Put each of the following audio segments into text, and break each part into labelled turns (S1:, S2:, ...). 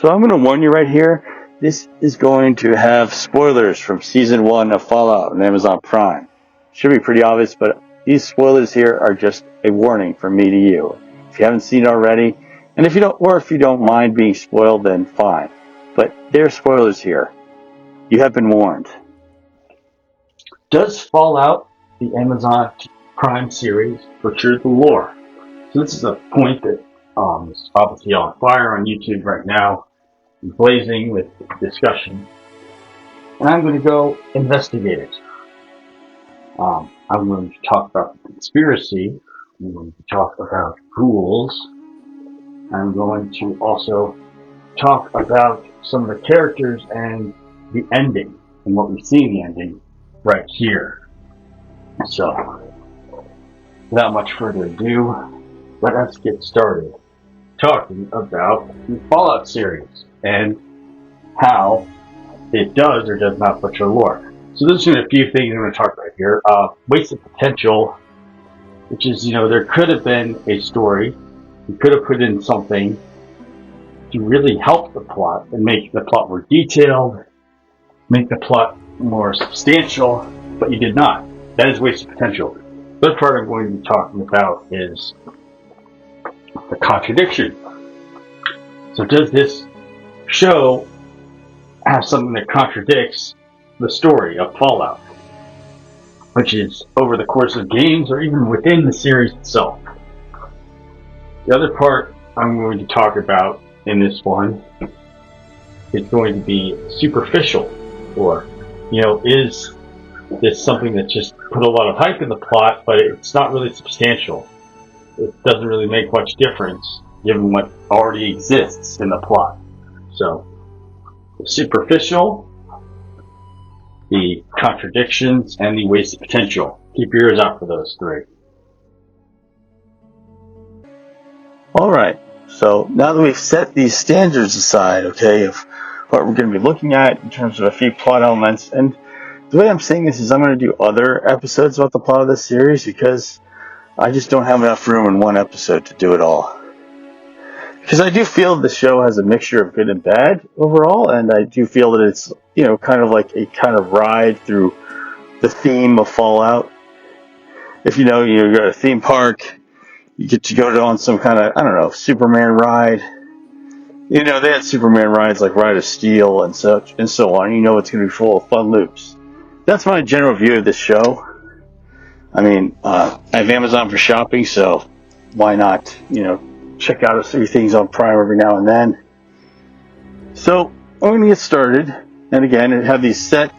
S1: So I'm going to warn you right here, this is going to have spoilers from Season 1 of Fallout on Amazon Prime. Should be pretty obvious, but these spoilers here are just a warning from me to you. If you haven't seen it already, and if you don't mind being spoiled, then fine. But there are spoilers here. You have been warned.
S2: Does Fallout, the Amazon Prime series, butcher the lore? So this is a point that is obviously on fire on YouTube right now, blazing with discussion. And I'm going to go investigate it. I'm going to talk about the conspiracy. I'm going to talk about Ghouls. I'm going to also talk about some of the characters and the ending, and what we see in the ending right here. So, without much further ado, let us get started talking about the Fallout series and how it does or does not butcher lore. So there's a few things I'm going to talk about here. Wasted potential, which is, there could have been a story. You could have put in something to really help the plot and make the plot more detailed, make the plot more substantial, but you did not. That is wasted potential. The third part I'm going to be talking about is the contradiction. So does this show have something that contradicts the story of Fallout, which is over the course of games or even within the series itself? The other part I'm going to talk about in this one is going to be superficial, or, is this something that just put a lot of hype in the plot, but it's not really substantial. It doesn't really make much difference given what already exists in the plot. So, the superficial, the contradictions, and the wasted potential. Keep your ears out for those three.
S1: Alright, so now that we've set these standards aside, okay, of what we're going to be looking at in terms of a few plot elements, and the way I'm saying this is I'm going to do other episodes about the plot of this series because I just don't have enough room in one episode to do it all. Because I do feel the show has a mixture of good and bad overall, and I do feel that it's, kind of like a kind of ride through the theme of Fallout. If you go to a theme park, you get to go on some kind of, Superman ride. They had Superman rides like Ride of Steel and such and so on. It's going to be full of fun loops. That's my general view of this show. I mean, I have Amazon for shopping, so why not, check out a few things on Prime every now and then. So, I'm going to get started. And again, I have these set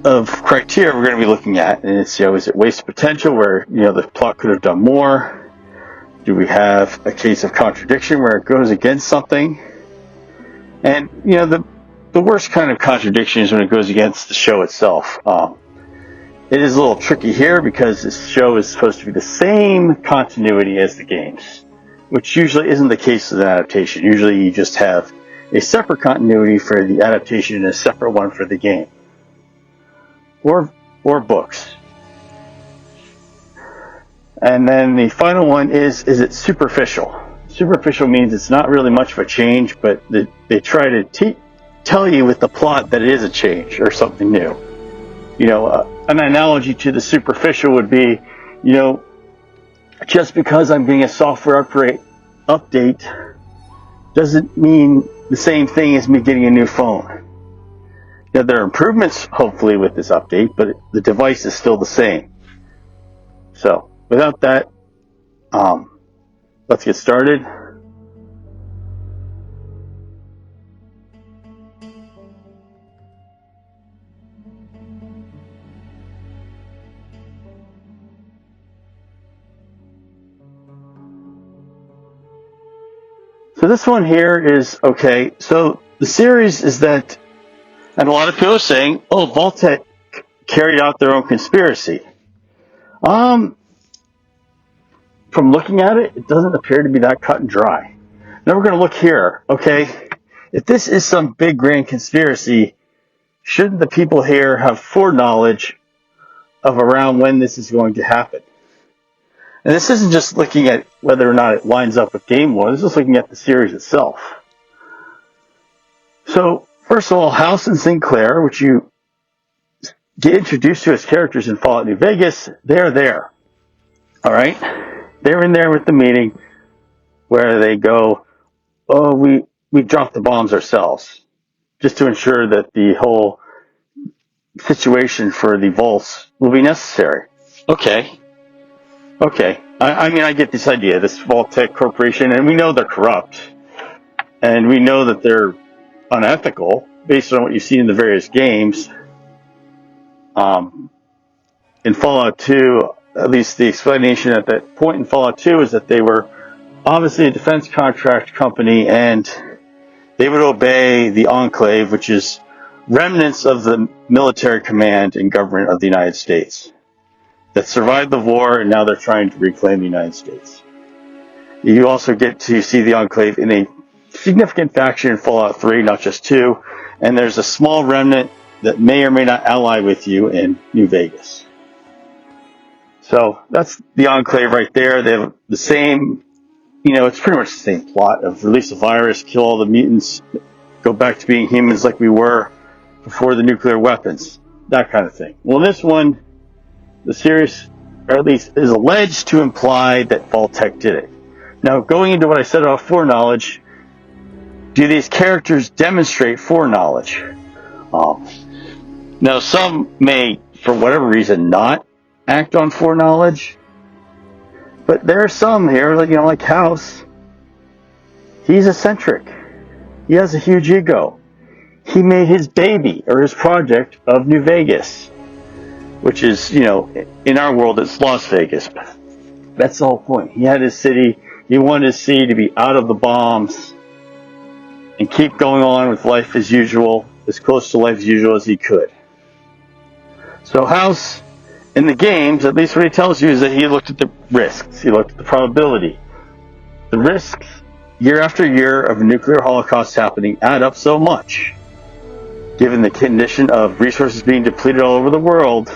S1: of criteria we're going to be looking at. And it's, is it wasted potential where, the plot could have done more? Do we have a case of contradiction where it goes against something? And, the worst kind of contradiction is when it goes against the show itself. It is a little tricky here because this show is supposed to be the same continuity as the games, which usually isn't the case with an adaptation. Usually you just have a separate continuity for the adaptation and a separate one for the game. Or books. And then the final one is it superficial? Superficial means it's not really much of a change, but they try to tell you with the plot that it is a change or something new. An analogy to the superficial would be, just because I'm getting a software update doesn't mean the same thing as me getting a new phone. There are improvements, hopefully, with this update, but the device is still the same. So, without that, let's get started. So this one here is, okay, so the series is that, and a lot of people are saying, Vault Tec carried out their own conspiracy. From looking at it, it doesn't appear to be that cut and dry. Now we're going to look here, okay? If this is some big grand conspiracy, shouldn't the people here have foreknowledge of around when this is going to happen? And this isn't just looking at whether or not it lines up with game lore. This is looking at the series itself. So, first of all, House and Sinclair, which you get introduced to as characters in Fallout New Vegas, they're there. Alright? They're in there with the meeting where they go, oh, we dropped the bombs ourselves, just to ensure that the whole situation for the vaults will be necessary. Okay. I mean, I get this idea, this Vault Tec Corporation, and we know they're corrupt, and we know that they're unethical based on what you see in the various games. In Fallout 2, at least the explanation at that point in Fallout 2 is that they were obviously a defense contract company, and they would obey the Enclave, which is remnants of the military command and government of the United States that survived the war, and now they're trying to reclaim the United States. You also get to see the Enclave in a significant faction in Fallout 3, not just 2, and there's a small remnant that may or may not ally with you in New Vegas. So that's the Enclave right there. They have the same, it's pretty much the same plot of release a virus, kill all the mutants, go back to being humans like we were before the nuclear weapons, that kind of thing. Well, in this one, the series, or at least is alleged to imply that Vault Tec did it. Now, going into what I said about foreknowledge, do these characters demonstrate foreknowledge? Now, some may, for whatever reason, not act on foreknowledge, but there are some here, like House. He's eccentric. He has a huge ego. He made his baby, or his project, of New Vegas, which is, in our world, it's Las Vegas. That's the whole point. He had his city. He wanted his city to be out of the bombs and keep going on with life as usual, as close to life as usual as he could. So House, in the games, at least what he tells you is that he looked at the risks. He looked at the probability. The risks, year after year, of a nuclear holocaust happening add up so much, given the condition of resources being depleted all over the world,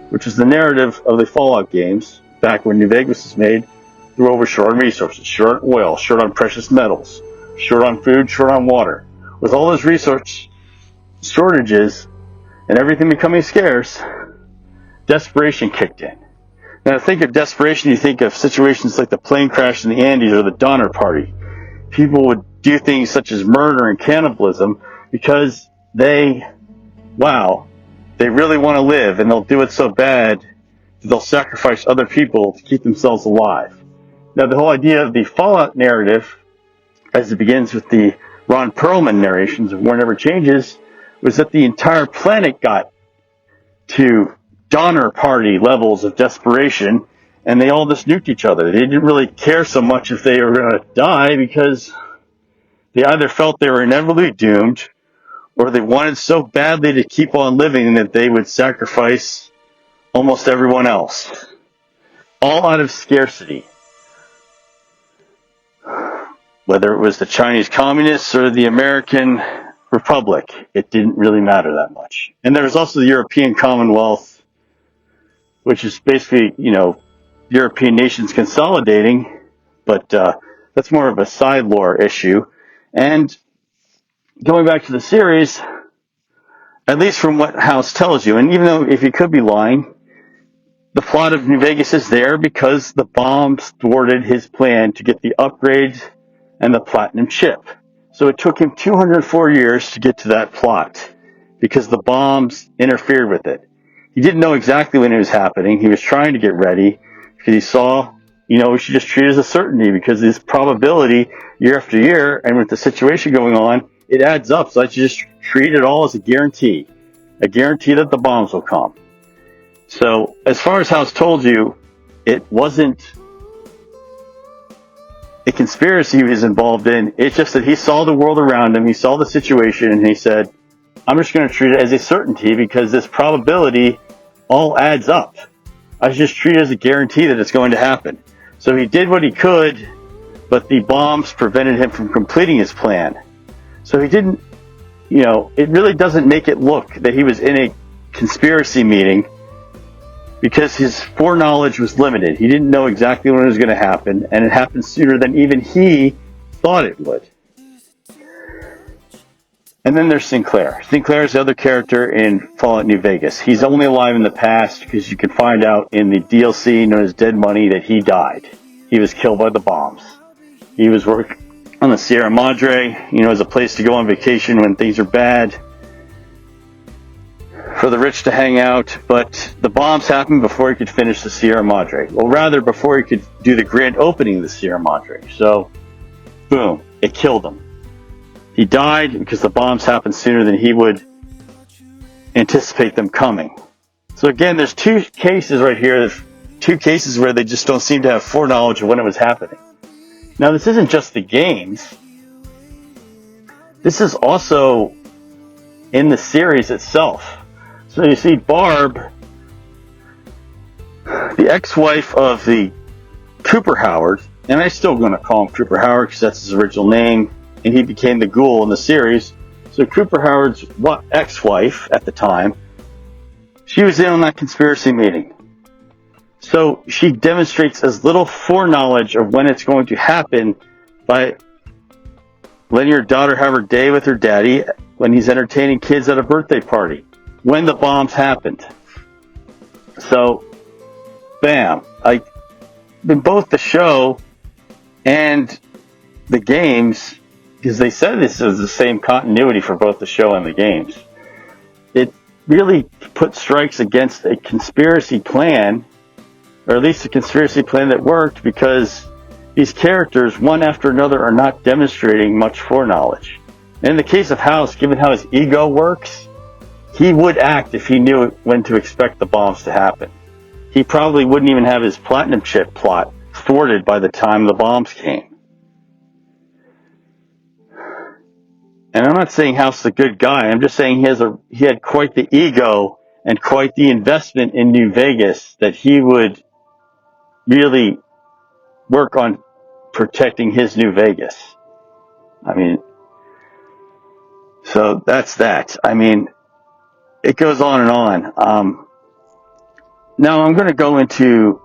S1: which is the narrative of the Fallout games, back when New Vegas was made. They were over short on resources, short on oil, short on precious metals, short on food, short on water. With all those resource shortages and everything becoming scarce, desperation kicked in. Now, to think of desperation, you think of situations like the plane crash in the Andes or the Donner Party. People would do things such as murder and cannibalism because they really want to live, and they'll do it so bad that they'll sacrifice other people to keep themselves alive. Now, the whole idea of the Fallout narrative, as it begins with the Ron Perlman narrations of War Never Changes, was that the entire planet got to Donner Party levels of desperation, and they all just nuked each other. They didn't really care so much if they were going to die, because they either felt they were inevitably doomed, or they wanted so badly to keep on living that they would sacrifice almost everyone else. All out of scarcity. Whether it was the Chinese Communists or the American Republic, it didn't really matter that much. And there was also the European Commonwealth, which is basically, European nations consolidating, but that's more of a side lore issue. And going back to the series, at least from what House tells you, and even though if he could be lying, the plot of New Vegas is there because the bombs thwarted his plan to get the upgrades and the platinum chip. So it took him 204 years to get to that plot because the bombs interfered with it. He didn't know exactly when it was happening. He was trying to get ready because he saw, we should just treat it as a certainty, because this probability year after year, and with the situation going on, it adds up. So let's just treat it all as a guarantee that the bombs will come. So as far as House told you, it wasn't a conspiracy he was involved in. It's just that he saw the world around him, he saw the situation, and he said, I'm just going to treat it as a certainty because this probability all adds up. I should just treat it as a guarantee that it's going to happen. So he did what he could, but the bombs prevented him from completing his plan. So he didn't, it really doesn't make it look that he was in a conspiracy meeting, because his foreknowledge was limited. He didn't know exactly when it was going to happen, and it happened sooner than even he thought it would. And then there's Sinclair. Sinclair is the other character in Fallout New Vegas. He's only alive in the past because you can find out in the DLC known as Dead Money that he died. He was killed by the bombs. He was working on the Sierra Madre, as a place to go on vacation when things are bad, for the rich to hang out, but the bombs happened before he could finish the Sierra Madre. Well, rather, before he could do the grand opening of the Sierra Madre. So, boom, it killed him. He died because the bombs happened sooner than he would anticipate them coming. So again, there's two cases right here, there's two cases where they just don't seem to have foreknowledge of when it was happening. Now, this isn't just the games. This is also in the series itself. So you see Barb, the ex-wife of the Cooper Howard, and I'm still going to call him Cooper Howard because that's his original name, and he became the Ghoul in the series. So Cooper Howard's ex-wife at the time, she was in on that conspiracy meeting. So she demonstrates as little foreknowledge of when it's going to happen by letting her daughter have her day with her daddy when he's entertaining kids at a birthday party, when the bombs happened. So, bam. In both the show and the games, because they said this is the same continuity for both the show and the games, it really put strikes against a conspiracy plan, or at least a conspiracy plan that worked, because these characters, one after another, are not demonstrating much foreknowledge. And in the case of House, given how his ego works, he would act if he knew when to expect the bombs to happen. He probably wouldn't even have his platinum chip plot thwarted by the time the bombs came. And I'm not saying House is a good guy. I'm just saying he had quite the ego and quite the investment in New Vegas that he would really work on protecting his New Vegas. So that's that. It goes on and on. Now I'm going to go into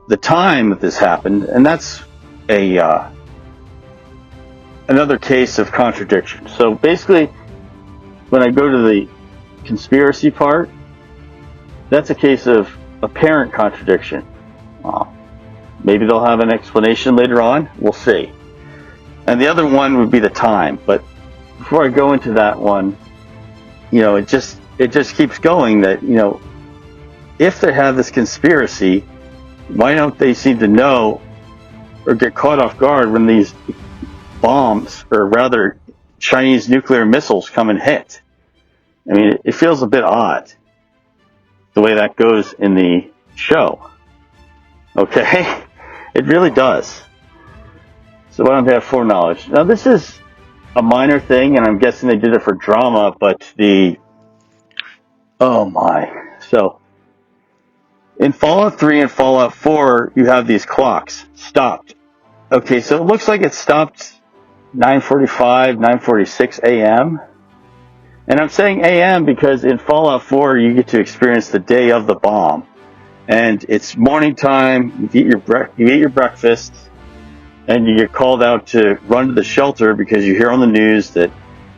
S1: the time that this happened, and that's another case of contradiction. So basically, when I go to the conspiracy part, that's a case of apparent contradiction. Maybe they'll have an explanation later on. We'll see. And the other one would be the time. But before I go into that one, it just keeps going that, if they have this conspiracy, why don't they seem to know or get caught off guard when these bombs, or rather Chinese nuclear missiles, come and hit? It feels a bit odd the way that goes in the show. Okay? It really does. So why don't they have foreknowledge? Now, this is a minor thing, and I'm guessing they did it for drama, but oh my. So, in Fallout 3 and Fallout 4, you have these clocks stopped. Okay, so it looks like it stopped 9:45, 9:46 a.m. And I'm saying a.m. because in Fallout 4, you get to experience the day of the bomb. And it's morning time, you eat your breakfast, and you get called out to run to the shelter because you hear on the news that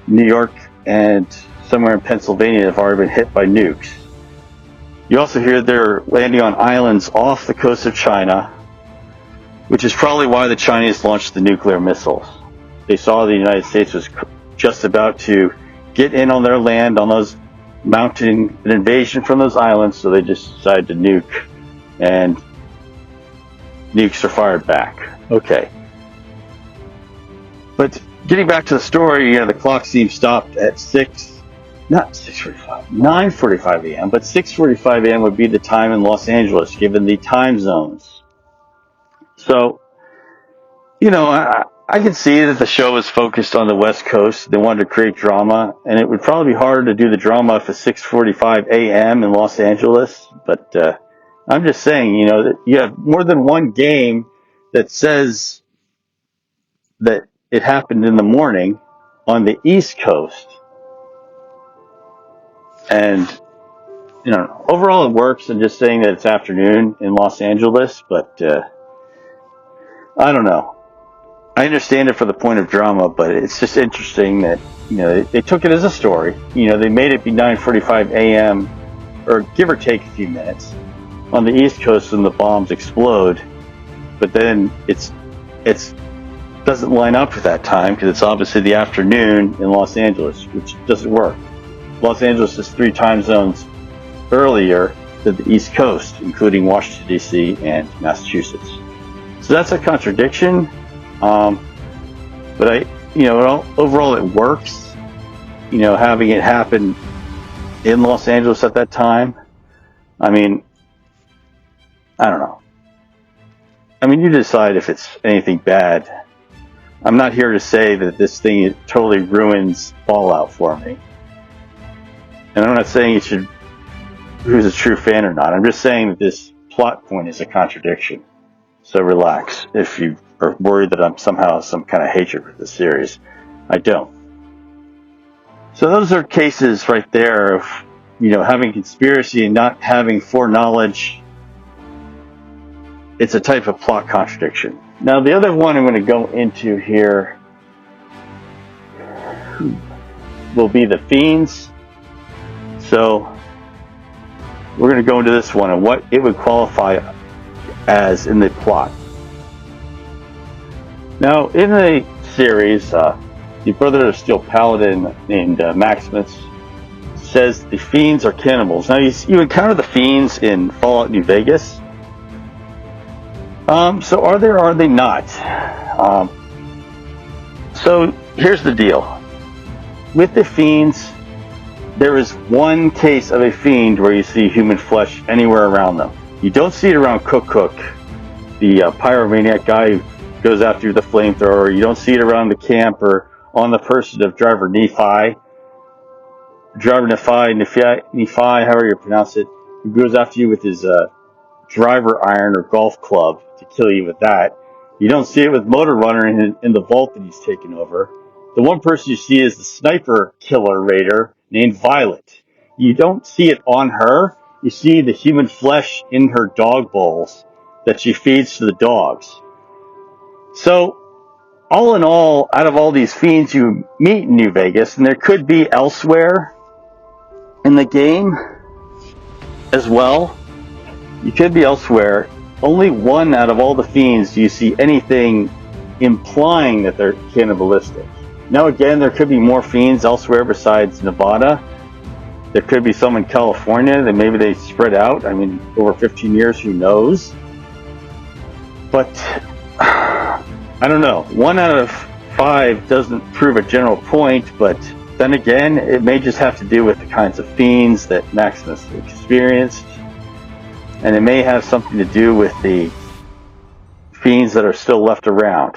S1: New York and somewhere in Pennsylvania have already been hit by nukes. You also hear they're landing on islands off the coast of China, which is probably why the Chinese launched the nuclear missiles. They saw the United States was just about to get in on their land, on those, mounting an invasion from those islands, so they just decided to nuke, and nukes are fired back. Okay. But getting back to the story, the clock seems stopped at 9:45 a.m., but 6:45 a.m. would be the time in Los Angeles, given the time zones. So, I can see that the show was focused on the West Coast. They wanted to create drama, and it would probably be harder to do the drama if it's 6:45 a.m. in Los Angeles. But I'm just saying, that you have more than one game that says that it happened in the morning on the East Coast. And, overall it works. I'm just saying that it's afternoon in Los Angeles, but I don't know. I understand it for the point of drama, but it's just interesting that, they took it as a story. They made it be 9:45 a.m. or give or take a few minutes on the East Coast when the bombs explode, but then it's doesn't line up with that time because it's obviously the afternoon in Los Angeles, which doesn't work. Los Angeles is 3 time zones earlier than the East Coast, including Washington, D.C. and Massachusetts. So that's a contradiction, but overall it works, having it happen in Los Angeles at that time. I mean, I don't know. I mean, you decide if it's anything bad. I'm not here to say that this thing totally ruins Fallout for me. And I'm not saying who's a true fan or not. I'm just saying that this plot point is a contradiction. So relax if you are worried that I'm somehow some kind of hatred for the series. I don't. So those are cases right there of, having conspiracy and not having foreknowledge. It's a type of plot contradiction. Now the other one I'm going to go into here will be the Fiends. So we're going to go into this one and what it would qualify as in the plot. Now in the series, the Brother of Steel Paladin named Maximus says the Fiends are cannibals. Now you encounter the Fiends in Fallout New Vegas. So are they or are they not? So here's the deal. With the Fiends, there is one case of a Fiend where you see human flesh anywhere around them. You don't see it around Cook, the pyromaniac guy who goes after the flamethrower. You don't see it around the camp or on the person of Driver Nephi, however you pronounce it, who goes after you with his driver iron or golf club to kill you with that. You don't see it with Motor Runner in the vault that he's taken over. The one person you see is the sniper killer raider named Violet. You don't see it on her. You see the human flesh in her dog bowls that she feeds to the dogs. So, all in all, out of all these Fiends you meet in New Vegas, and there could be elsewhere in the game as well, you could be elsewhere, only one out of all the Fiends do you see anything implying that they're cannibalistic. Now again, there could be more Fiends elsewhere besides Nevada. There could be some in California, that maybe they spread out. I mean, over 15 years, who knows? But, I don't know. 1 out of 5 doesn't prove a general point, but then again, it may just have to do with the kinds of Fiends that Maximus experienced. And it may have something to do with the Fiends that are still left around.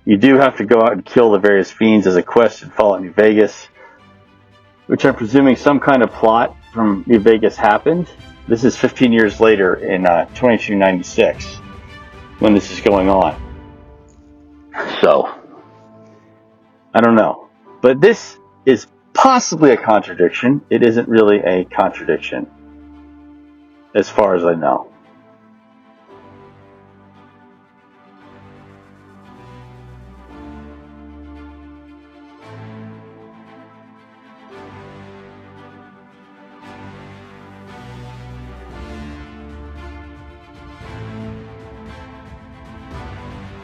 S1: You do have to go out and kill the various Fiends as a quest in Fallout New Vegas, which I'm presuming some kind of plot from New Vegas happened. This is 15 years later in 2296 when this is going on. So, I don't know. But this is possibly a contradiction. It isn't really a contradiction, as far as I know.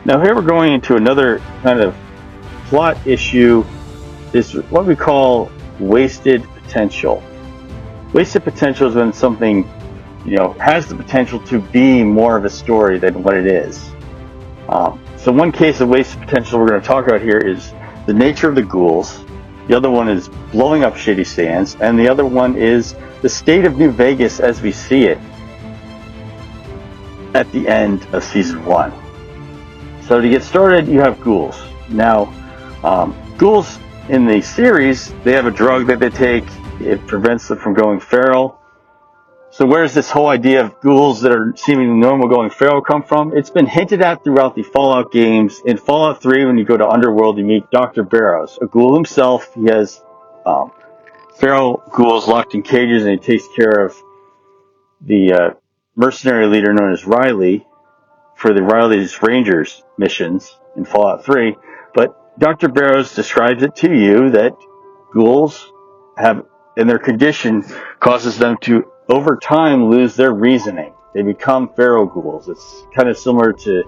S1: Now here we're going into another kind of plot issue, is what we call wasted potential. Wasted potential is when something, has the potential to be more of a story than what it is. So one case of wasted potential we're going to talk about here is the nature of the Ghouls. The other one is blowing up Shady Sands, and the other one is the state of New Vegas as we see it at the end of Season 1. So to get started, you have Ghouls. Now, Ghouls in the series, they have a drug that they take. It prevents them from going feral. So where's this whole idea of Ghouls that are seemingly normal going feral come from? It's been hinted at throughout the Fallout games. In Fallout 3, when you go to Underworld, you meet Dr. Barrows, a Ghoul himself. He has feral Ghouls locked in cages, and he takes care of the mercenary leader known as Riley for the Riley's Rangers missions. in Fallout 3. But Dr. Barrows describes it to you that ghouls have, in their condition, causes them to, over time, lose their reasoning. They become feral ghouls. It's kind of similar to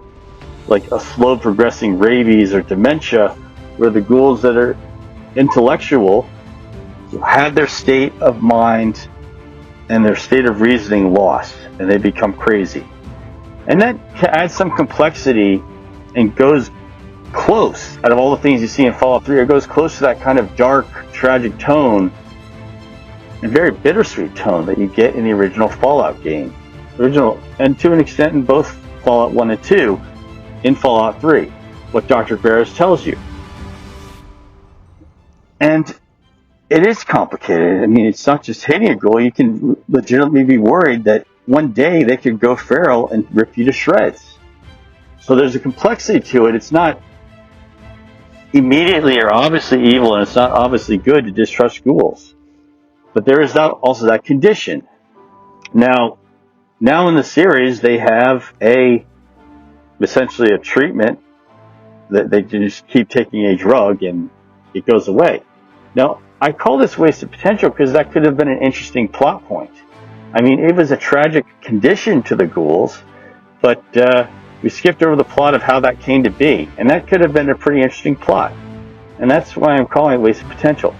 S1: like a slow progressing rabies or dementia, where the ghouls that are intellectual have their state of mind and their state of reasoning lost, and they become crazy. And that adds some complexity and goes close, out of all the things you see in Fallout 3, it goes close to that kind of dark, tragic tone and very bittersweet tone that you get in the original Fallout game. And to an extent in both Fallout 1 and 2, in Fallout 3, what Dr. Barrows tells you. And it is complicated. I mean, it's not just hitting a ghoul. You can legitimately be worried that one day they could go feral and rip you to shreds. So there's a complexity to it. It's not immediately or obviously evil, and it's not obviously good to distrust ghouls. But there is also that condition. Now in the series, they have essentially a treatment that they just keep taking a drug and it goes away. Now, I call this wasted potential because that could have been an interesting plot point. I mean, it was a tragic condition to the ghouls, but we skipped over the plot of how that came to be, and that could have been a pretty interesting plot. And that's why I'm calling it wasted potential.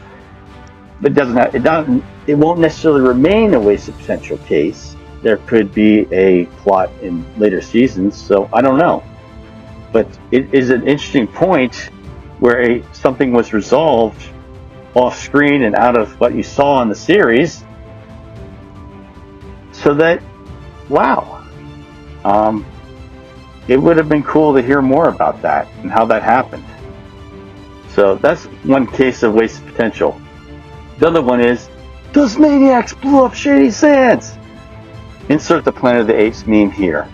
S1: But it won't necessarily remain a wasted potential case. There could be a plot in later seasons, so I don't know. But it is an interesting point where something was resolved off screen and out of what you saw in the series, so that, wow, it would have been cool to hear more about that and how that happened. So that's one case of wasted potential. The other one is, those maniacs blew up Shady Sands! Insert the Planet of the Apes meme here.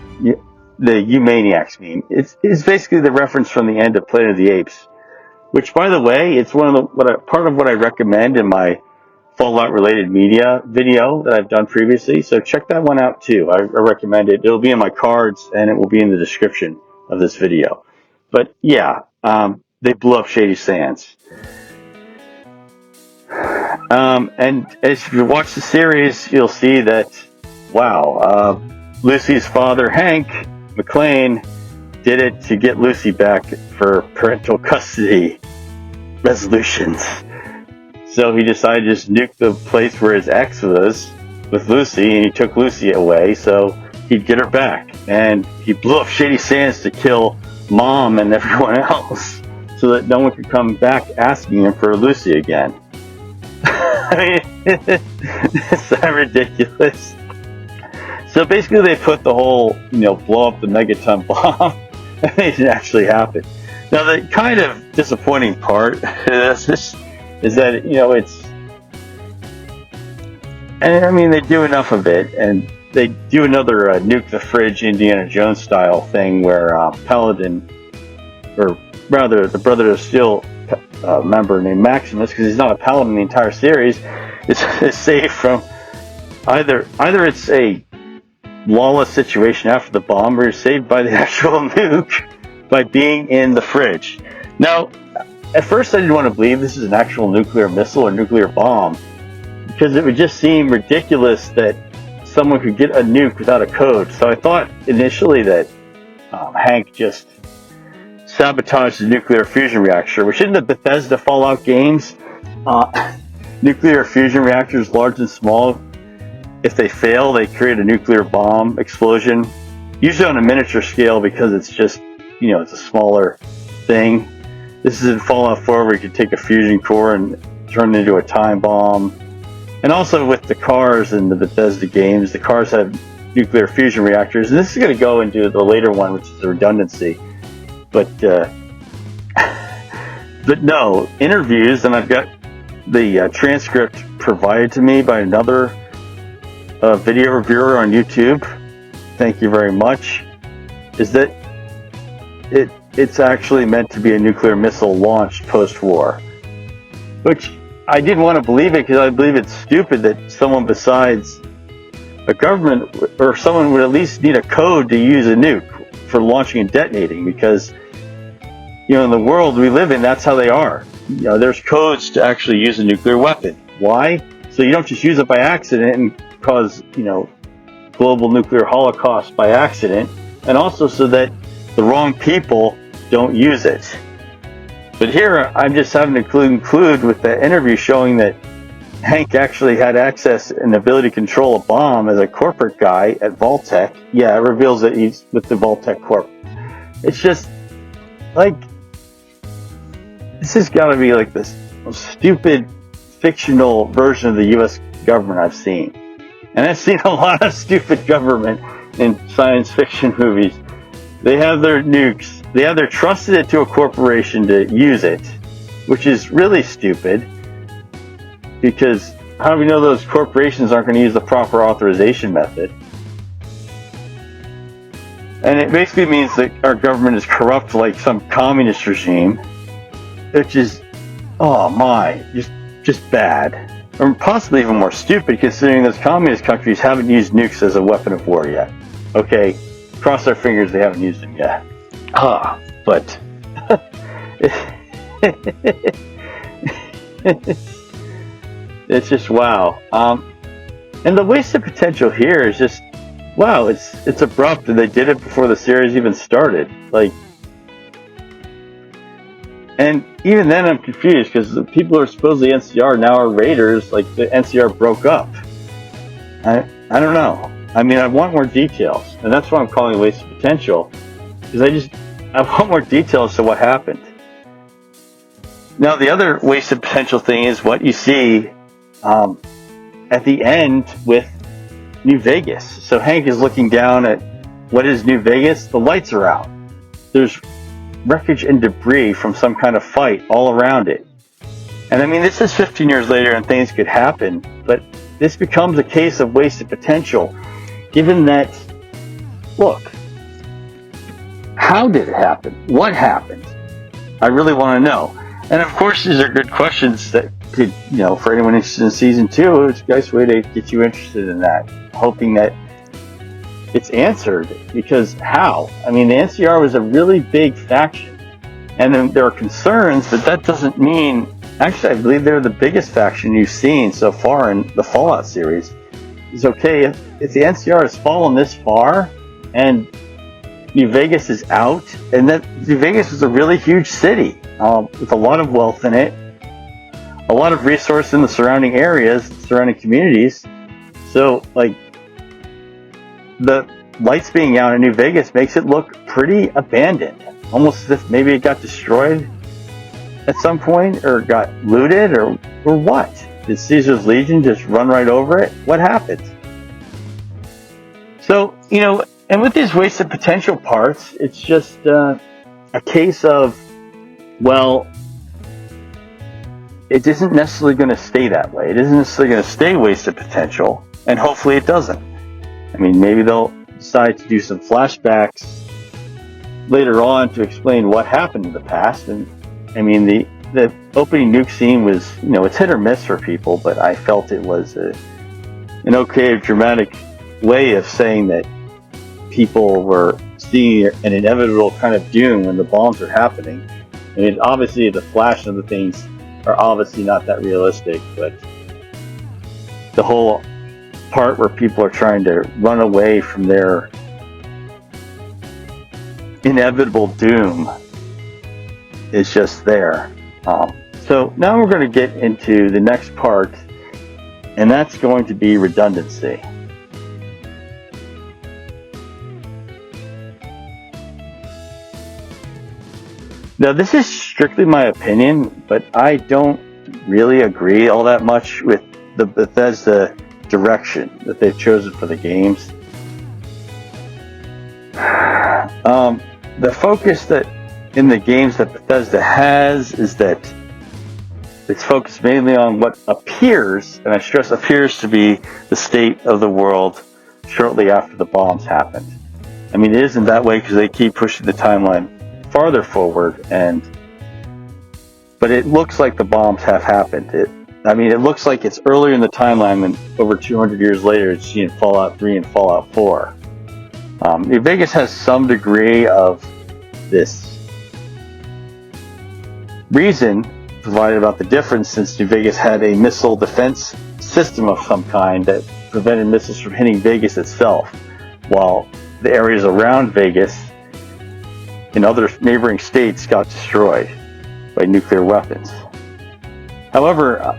S1: The You Maniacs meme. It's basically the reference from the end of Planet of the Apes, which, by the way, it's part of what I recommend in my Fallout-related media video that I've done previously. So check that one out too. I recommend it. It'll be in my cards and it will be in the description of this video. But yeah, they blew up Shady Sands. And as you watch the series, you'll see that, wow, Lucy's father, Hank McClane, did it to get Lucy back for parental custody resolutions. So he decided to just nuke the place where his ex was with Lucy, and he took Lucy away so he'd get her back. And he blew up Shady Sands to kill Mom and everyone else so that no one could come back asking him for Lucy again. I mean, it's that ridiculous. So basically they put the whole, blow up the megaton bomb. It didn't actually happen. Now the kind of disappointing part is that, it's, and I mean, they do enough of it, and they do another nuke the fridge Indiana Jones style thing where Paladin, or rather the Brother of Steel member named Maximus, because he's not a Paladin in the entire series, is saved from either it's a lawless situation after the bomb, or you're saved by the actual nuke by being in the fridge. Now, at first I didn't want to believe this is an actual nuclear missile or nuclear bomb, because it would just seem ridiculous that someone could get a nuke without a code. So I thought initially that Hank just sabotaged the nuclear fusion reactor, which in the Bethesda Fallout games, nuclear fusion reactors, large and small, if they fail, they create a nuclear bomb explosion, usually on a miniature scale because it's just, it's a smaller thing. This is in Fallout 4 where you can take a fusion core and turn it into a time bomb. And also with the cars in the Bethesda games, the cars have nuclear fusion reactors. And this is going to go into the later one, which is the redundancy. But no, interviews, and I've got the transcript provided to me by another video reviewer on YouTube. Thank you very much. Is that it's actually meant to be a nuclear missile launched post-war, which I didn't want to believe it because I believe it's stupid that someone besides a government or someone would at least need a code to use a nuke for launching and detonating, because in the world we live in, that's how they are. There's codes to actually use a nuclear weapon. Why? So you don't just use it by accident and cause, global nuclear holocaust by accident, and also so that the wrong people don't use it. But here, I'm just having to conclude with the interview showing that Hank actually had access and ability to control a bomb as a corporate guy at Vault Tec. Yeah, it reveals that he's with the Vault Tec Corp. It's just, like, this has got to be like this most stupid fictional version of the U.S. government I've seen. And I've seen a lot of stupid government in science fiction movies. They have their nukes. They're trusted it to a corporation to use it, which is really stupid. Because how do we know those corporations aren't going to use the proper authorization method? And it basically means that our government is corrupt like some communist regime, which is, just bad. Or possibly even more stupid, considering those communist countries haven't used nukes as a weapon of war yet. Okay, cross our fingers they haven't used them yet. But it's just wow. And the wasted potential here is just wow. It's abrupt, and they did it before the series even started. And even then, I'm confused because the people who are supposedly NCR now are raiders. Like the NCR broke up. I don't know. I mean, I want more details, and that's why I'm calling it wasted potential, because I want more details to what happened. Now, the other wasted potential thing is what you see at the end with New Vegas. So Hank is looking down at what is New Vegas. The lights are out. There's wreckage and debris from some kind of fight all around it. And I mean, this is 15 years later and things could happen, but this becomes a case of wasted potential, given that, look, how did it happen? What happened? I really want to know. And of course, these are good questions that could, for anyone interested in season 2, it's a nice way to get you interested in that, hoping that it's answered. Because how? I mean, the NCR was a really big faction, and then there are concerns, but that doesn't mean. Actually, I believe they're the biggest faction you've seen so far in the Fallout series. It's okay if the NCR has fallen this far, and New Vegas is out, and that New Vegas is a really huge city with a lot of wealth in it, a lot of resource in the surrounding areas, surrounding communities. So, the lights being out in New Vegas makes it look pretty abandoned, almost as if maybe it got destroyed at some point, or got looted, or what? Did Caesar's Legion just run right over it? What happened? So, and with these wasted potential parts, it's just a case of, well, it isn't necessarily going to stay that way. It isn't necessarily going to stay wasted potential, and hopefully it doesn't. I mean, maybe they'll decide to do some flashbacks later on to explain what happened in the past. And I mean, the opening nuke scene was, it's hit or miss for people, but I felt it was an okay, dramatic way of saying that people were seeing an inevitable kind of doom when the bombs are happening. I mean, obviously the flash and the things are obviously not that realistic, but the whole part where people are trying to run away from their inevitable doom is just there. So now we're going to get into the next part, and that's going to be redundancy. Now, this is strictly my opinion, but I don't really agree all that much with the Bethesda direction that they've chosen for the games. The focus that in the games that Bethesda has is that it's focused mainly on what appears, and I stress appears, to be the state of the world shortly after the bombs happened. I mean, it isn't that way because they keep pushing the timeline farther forward, but it looks like the bombs have happened. It looks like it's earlier in the timeline than over 200 years later it's seen in Fallout 3 and Fallout 4. New Vegas has some degree of this reason provided about the difference, since New Vegas had a missile defense system of some kind that prevented missiles from hitting Vegas itself, while the areas around Vegas in other neighboring states got destroyed by nuclear weapons. However,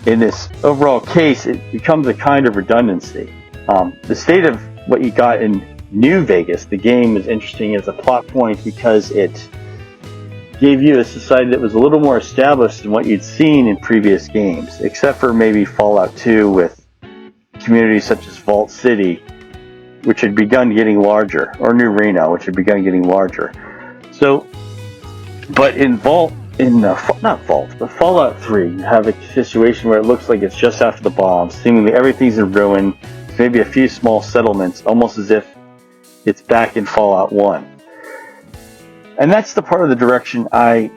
S1: in this overall case, it becomes a kind of redundancy. The state of what you got in New Vegas, the game, is interesting as a plot point because it gave you a society that was a little more established than what you'd seen in previous games, except for maybe Fallout 2 with communities such as Vault City, which had begun getting larger, or New Reno, which had begun getting larger. So, but in Fallout 3, you have a situation where it looks like it's just after the bomb. Seemingly everything's in ruin. Maybe a few small settlements, almost as if it's back in Fallout 1. And that's the part of the direction I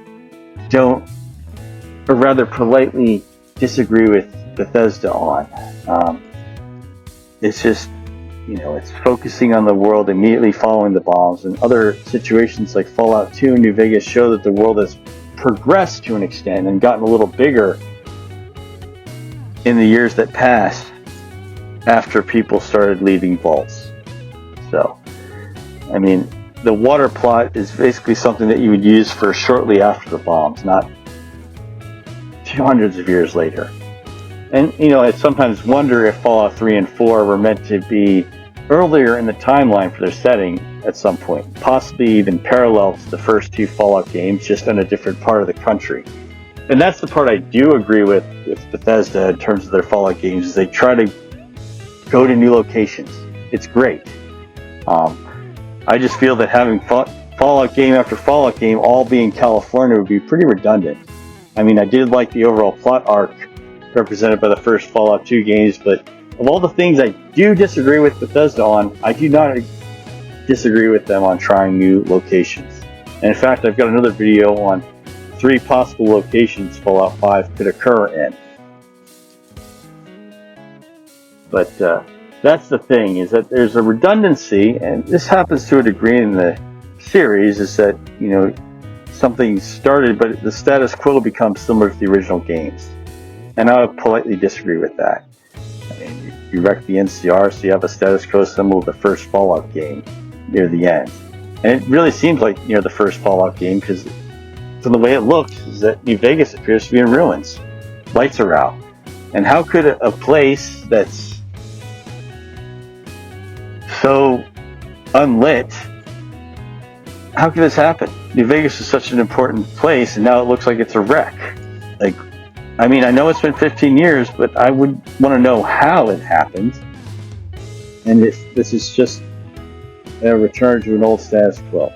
S1: don't, or rather politely disagree with Bethesda on. It's just, it's focusing on the world immediately following the bombs, and other situations like Fallout 2 and New Vegas show that the world has progressed to an extent and gotten a little bigger in the years that passed after people started leaving vaults. So, I mean, the water plot is basically something that you would use for shortly after the bombs, not hundreds of years later. And, I sometimes wonder if Fallout 3 and 4 were meant to be earlier in the timeline for their setting at some point, possibly even parallel to the first two Fallout games, just in a different part of the country. And that's the part I do agree with Bethesda in terms of their Fallout games, is they try to go to new locations. It's great. I just feel that having Fallout game after Fallout game all be in California would be pretty redundant. I mean, I did like the overall plot arc represented by the first Fallout 2 games, but of all the things I do disagree with Bethesda on, I do not disagree with them on trying new locations. And in fact, I've got another video on 3 possible locations Fallout 5 could occur in. But that's the thing, is that there's a redundancy, and this happens to a degree in the series, is that, something started, but the status quo becomes similar to the original games. And I would politely disagree with that. I mean, you wreck the NCR, so you have a status quo similar to the first Fallout game near the end. And it really seems like, the first Fallout game, because from the way it looks, is that New Vegas appears to be in ruins. Lights are out. And how could a place that's so unlit, how could this happen? New Vegas is such an important place, and now it looks like it's a wreck. I know it's been 15 years, but I would want to know how it happened. And if this is just a return to an old status quo.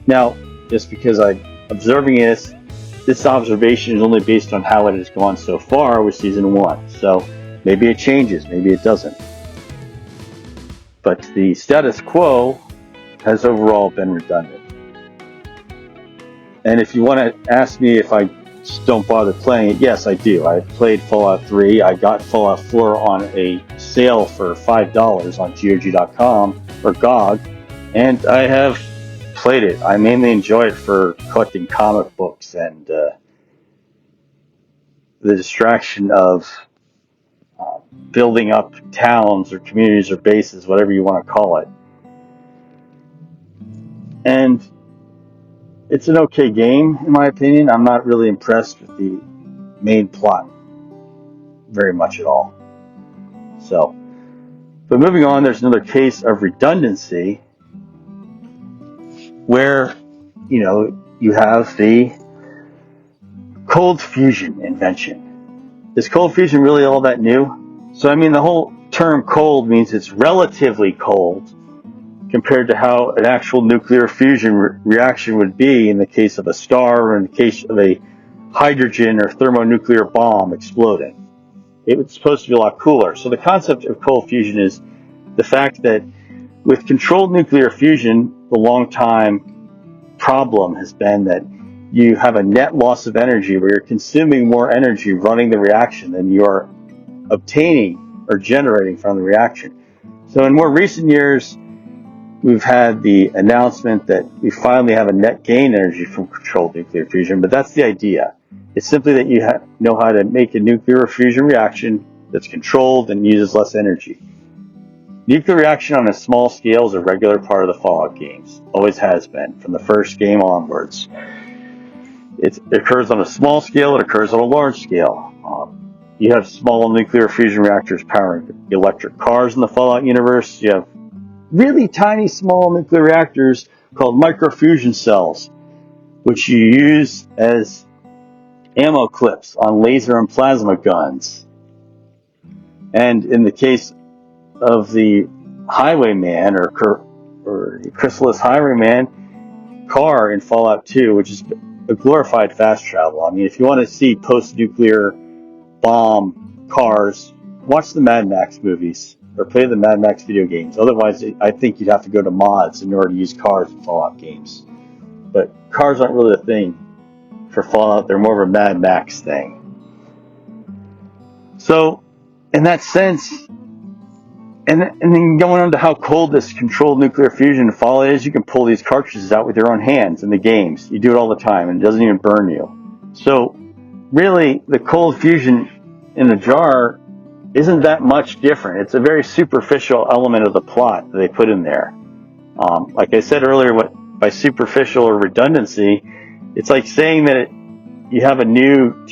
S1: Now, just because I'm observing this observation is only based on how it has gone so far with Season 1. So maybe it changes, maybe it doesn't. But the status quo has overall been redundant. And if you want to ask me if I just don't bother playing it, yes, I do. I've played Fallout 3. I got Fallout 4 on a sale for $5 on GOG.com or GOG, and I have played it. I mainly enjoy it for collecting comic books and the distraction of building up towns or communities or bases, whatever you want to call it. And it's an okay game, in my opinion. I'm not really impressed with the main plot very much at all. So, but moving on, there's another case of redundancy where, you have the cold fusion invention. Is cold fusion really all that new? So, the whole term cold means it's relatively cold compared to how an actual nuclear fusion reaction would be in the case of a star or in the case of a hydrogen or thermonuclear bomb exploding. It was supposed to be a lot cooler. So the concept of cold fusion is the fact that with controlled nuclear fusion, the long time problem has been that you have a net loss of energy where you're consuming more energy running the reaction than you are obtaining or generating from the reaction. So in more recent years, we've had the announcement that we finally have a net gain energy from controlled nuclear fusion, but that's the idea. It's simply that you know how to make a nuclear fusion reaction that's controlled and uses less energy. Nuclear reaction on a small scale is a regular part of the Fallout games. Always has been, from the first game onwards. It occurs on a small scale, it occurs on a large scale. You have small nuclear fusion reactors powering electric cars in the Fallout universe. You have really tiny small nuclear reactors called microfusion cells, which you use as ammo clips on laser and plasma guns. And in the case of the Highwayman or Chrysalis Highwayman car in Fallout 2, which is a glorified fast travel. I mean, if you want to see post-nuclear bomb cars, watch the Mad Max movies or play the Mad Max video games. Otherwise, I think you'd have to go to mods in order to use cars in Fallout games. But cars aren't really a thing for Fallout. They're more of a Mad Max thing. So, in that sense, and then going on to how cold this controlled nuclear fusion in Fallout is, you can pull these cartridges out with your own hands in the games. You do it all the time, and it doesn't even burn you. So, really, the cold fusion in the jar isn't that much different. It's a very superficial element of the plot that they put in there. Like I said earlier, by superficial or redundancy, it's like saying that you have a new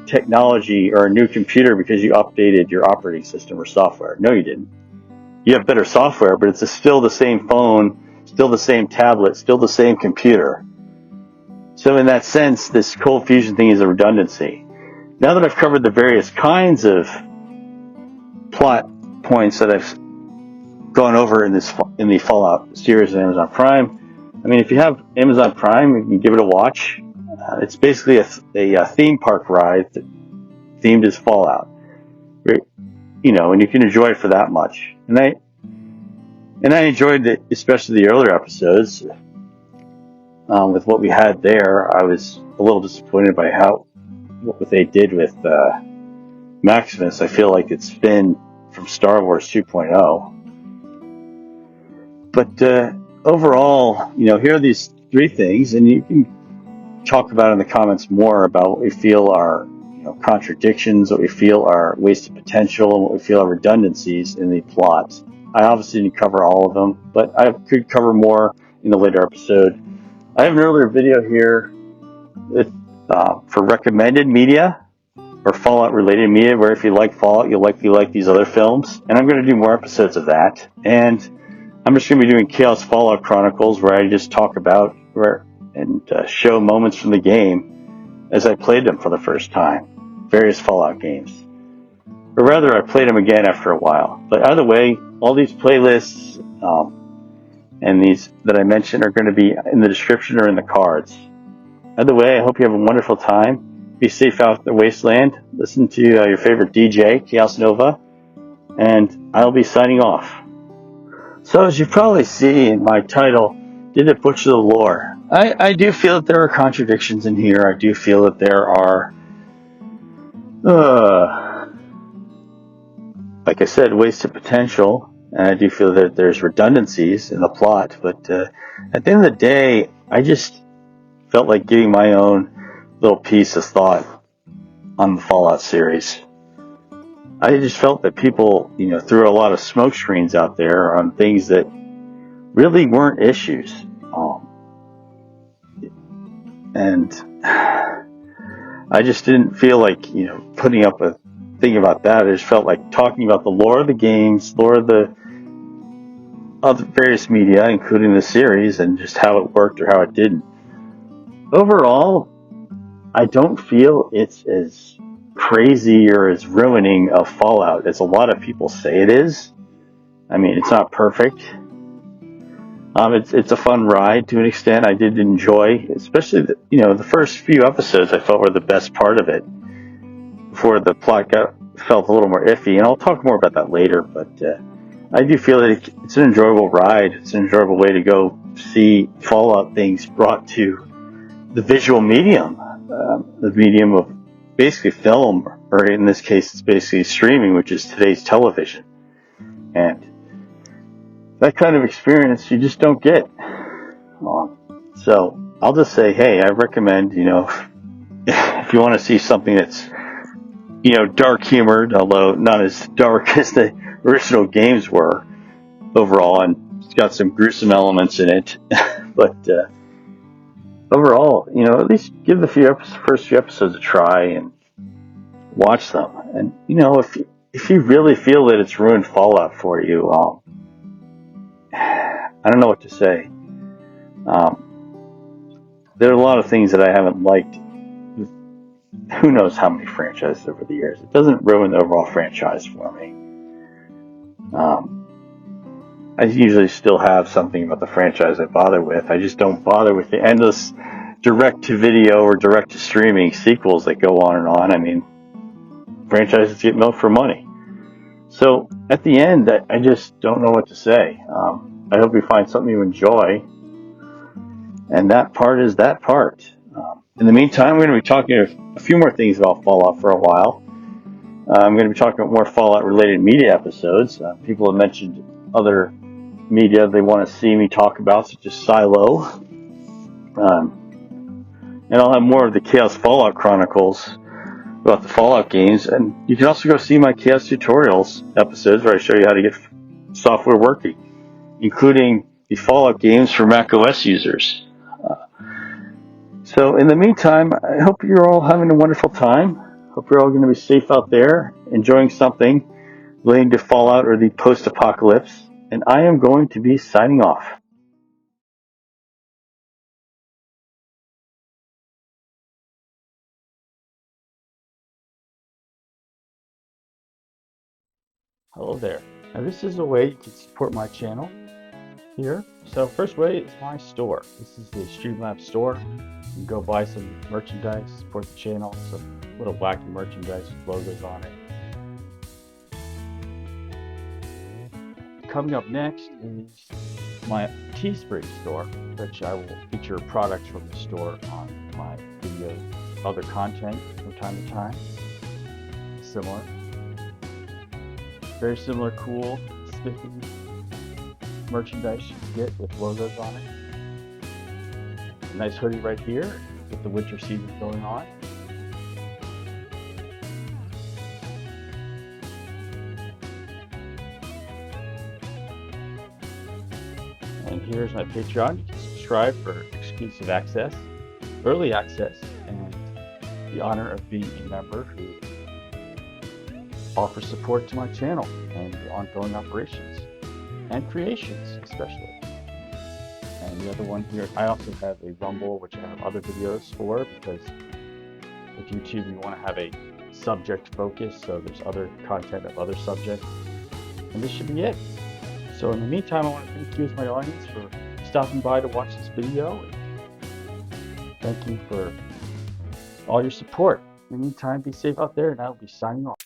S1: technology or a new computer because you updated your operating system or software. No, you didn't. You have better software, but it's still the same phone, still the same tablet, still the same computer. So in that sense, this cold fusion thing is a redundancy. Now that I've covered the various kinds of plot points that I've gone over in the Fallout series on Amazon Prime, I mean, if you have Amazon Prime, you can give it a watch. It's basically a theme park ride that themed as Fallout, you know, and you can enjoy it for that much. And I enjoyed it, especially the earlier episodes. With what we had there, I was a little disappointed by what they did with Maximus. I feel like it's been from Star Wars 2.0. But overall, you know, here are these three things, and you can talk about in the comments more about what we feel are, you know, contradictions, what we feel are wasted potential, and what we feel are redundancies in the plot. I obviously didn't cover all of them, but I could cover more in a later episode. I have an earlier video here for recommended media or Fallout related media, where if you like Fallout, you'll likely like these other films, and I'm going to do more episodes of that. And I'm just going to be doing Chaos Fallout Chronicles, where I just talk about and show moments from the game as I played them for the first time, various Fallout games. Or rather, I played them again after a while. But either way, all these playlists and these that I mentioned are going to be in the description or in the cards. Either way, I hope you have a wonderful time. Be safe out in the wasteland. Listen to your favorite DJ, Kaos Nova, and I'll be signing off. So as you probably see in my title, Did It Butcher the Lore? I do feel that there are contradictions in here. I do feel that there are, like I said, wasted potential. And I do feel that there's redundancies in the plot. But at the end of the day, I just felt like giving my own little piece of thought on the Fallout series. I just felt that people, you know, threw a lot of smoke screens out there on things that really weren't issues. And I just didn't feel like, you know, putting up a thing about that. I just felt like talking about the lore of the games, lore of the other various media, including the series, and just how it worked or how it didn't. Overall, I don't feel it's as crazy or as ruining of Fallout as a lot of people say it is. I mean, it's not perfect. It's a fun ride to an extent. I did enjoy, especially the first few episodes I felt were the best part of it before the plot felt a little more iffy, and I'll talk more about that later. But I do feel that it's an enjoyable ride. It's an enjoyable way to go see Fallout things brought to the visual medium, the medium of basically film, or in this case, it's basically streaming, which is today's television. And that kind of experience you just don't get. So I'll just say, hey, I recommend, if you want to see something that's, dark humored, although not as dark as the original games were overall, and it's got some gruesome elements in it, but overall, at least give the first few episodes a try and watch them. And if you really feel that it's ruined Fallout for you, I don't know what to say. There are a lot of things that I haven't liked. Who knows how many franchises over the years. It doesn't ruin the overall franchise for me. I usually still have something about the franchise I bother with. I just don't bother with the endless direct-to-video or direct-to-streaming sequels that go on and on. I mean, franchises get milked for money. So, at the end, I just don't know what to say. I hope you find something you enjoy. And that part is that part. In the meantime, we're going to be talking a few more things about Fallout for a while. I'm going to be talking about more Fallout-related media episodes. People have mentioned other media they want to see me talk about, such as Silo. And I'll have more of the Chaos Fallout Chronicles about the Fallout games. And you can also go see my Chaos Tutorials episodes where I show you how to get software working, including the Fallout games for macOS users. So in the meantime, I hope you're all having a wonderful time. Hope you're all going to be safe out there, enjoying something relating to Fallout or the post-apocalypse. And I am going to be signing off. Hello there. Now this is a way you can support my channel here. So first way is my store. This is the Streamlabs store. You can go buy some merchandise, support the channel, some little wacky merchandise with logos on it. Coming up next is my Teespring store, which I will feature products from the store on my videos, other content from time to time. Similar. Very similar, cool, spiffy merchandise you can get with logos on it. A nice hoodie right here with the winter season going on. And here's my Patreon. You can subscribe for exclusive access, early access, and the honor of being a member who offers support to my channel and the ongoing operations and creations especially. And the other one here, I also have a Rumble, which I have other videos for, because with YouTube you want to have a subject focus, so there's other content of other subjects. And this should be it. So in the meantime, I want to thank you as my audience for stopping by to watch this video. Thank you for all your support. In the meantime, be safe out there, and I'll be signing off.